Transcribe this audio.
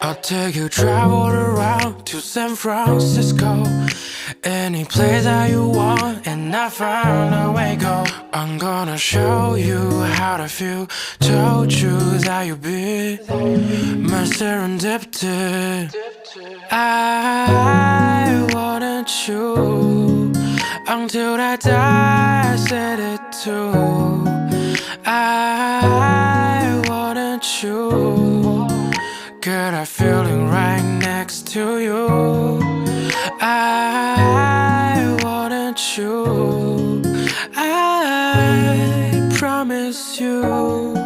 I'll take you travel around to San Francisco. Any place that you want, and I found a way go. I'm gonna show you how to feel. Told you that you'd be my serendipity. I wanted you until I die. I said it too. I wanted you. Girl, I'm feeling right next to you. I wanted you. I promise you.